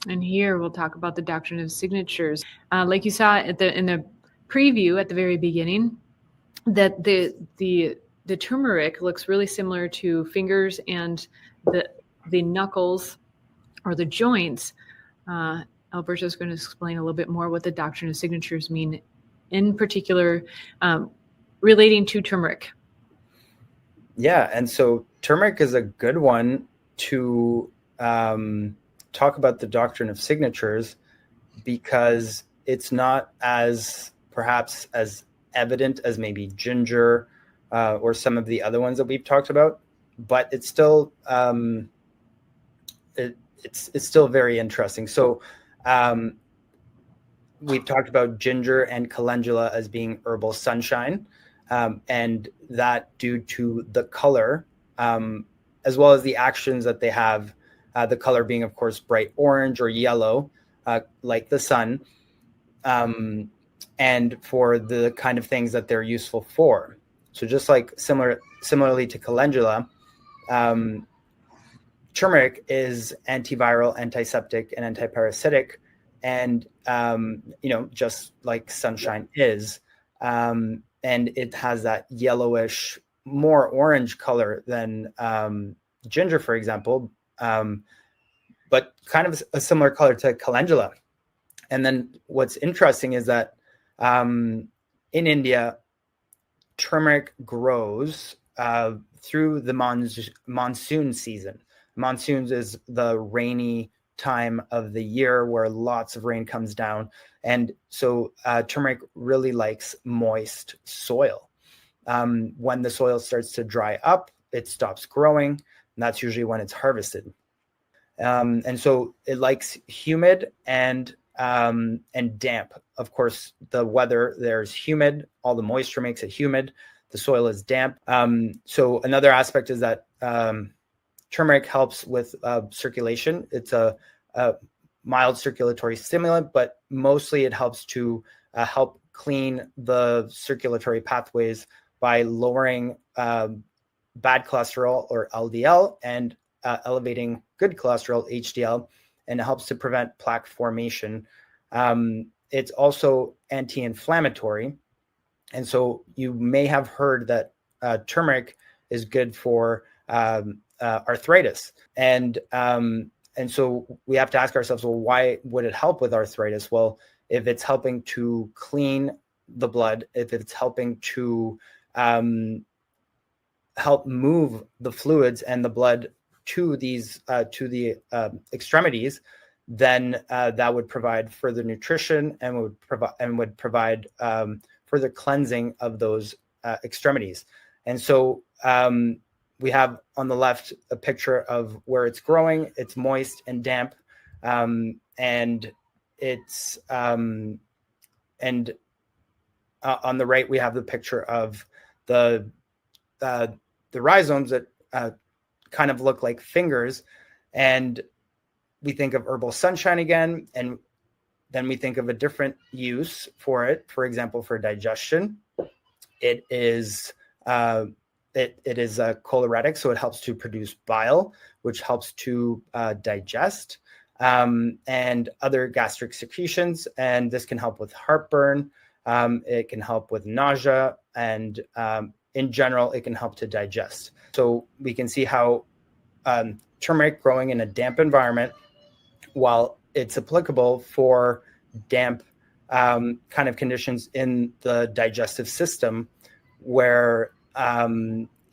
And here we'll talk about the doctrine of signatures. Like you saw in the preview at the very beginning, that the turmeric looks really similar to fingers and the knuckles or the joints. Alberto is going to explain a little bit more what the doctrine of signatures mean, in particular, relating to turmeric. Yeah, and so turmeric is a good one to talk about the doctrine of signatures, because it's not as perhaps as evident as maybe ginger or some of the other ones that we've talked about, but it's still it's still very interesting. So we've talked about ginger and calendula as being herbal sunshine, and that due to the color, as well as the actions that they have, the color being, of course, bright orange or yellow, like the sun, and for the kind of things that they're useful for. So just like similarly to calendula, turmeric is antiviral, antiseptic, and antiparasitic, and just like sunshine is, and it has that yellowish, more orange color than ginger, for example, but kind of a similar color to calendula. And then what's interesting is that in India, turmeric grows through the monsoon season. Monsoons is the rainy time of the year where lots of rain comes down. And so turmeric really likes moist soil. When the soil starts to dry up, it stops growing, and that's usually when it's harvested. And so it likes humid and damp. Of course, the weather there's humid, all the moisture makes it humid. The soil is damp. So another aspect is that turmeric helps with circulation. It's a mild circulatory stimulant, but mostly it helps to help clean the circulatory pathways by lowering bad cholesterol or LDL and elevating good cholesterol, HDL, and it helps to prevent plaque formation. It's also anti-inflammatory. And so you may have heard that turmeric is good for arthritis. And so we have to ask ourselves, well, why would it help with arthritis? Well, if it's helping to clean the blood, if it's helping to help move the fluids and the blood to these to the extremities, then that would provide further nutrition and would provide further cleansing of those extremities. And so we have on the left a picture of where it's growing. It's moist and damp, and it's and on the right we have the picture of the rhizomes that kind of look like fingers, and we think of herbal sunshine again, and then we think of a different use for it. For example, for digestion, it is it is a choleretic, so it helps to produce bile, which helps to digest, and other gastric secretions. And this can help with heartburn. It can help with nausea, and in general, it can help to digest. So we can see how turmeric growing in a damp environment, while it's applicable for damp kind of conditions in the digestive system, where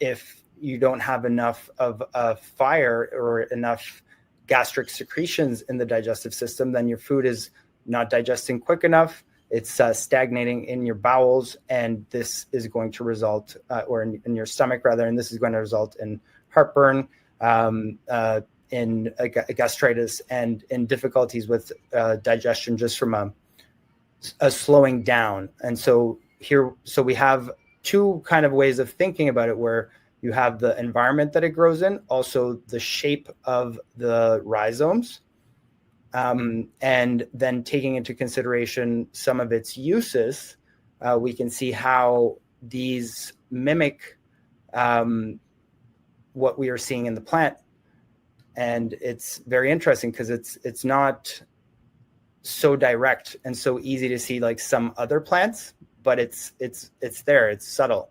if you don't have enough of a fire or enough gastric secretions in the digestive system, then your food is not digesting quick enough. It's stagnating in your bowels, and this is going to result, or in your stomach rather, and this is going to result in heartburn, in gastritis, and in difficulties with digestion just from a slowing down. And so we have two kind of ways of thinking about it, where you have the environment that it grows in, also the shape of the rhizomes, and then taking into consideration some of its uses, we can see how these mimic what we are seeing in the plant. And it's very interesting because it's not so direct and so easy to see like some other plants, but it's there, it's subtle.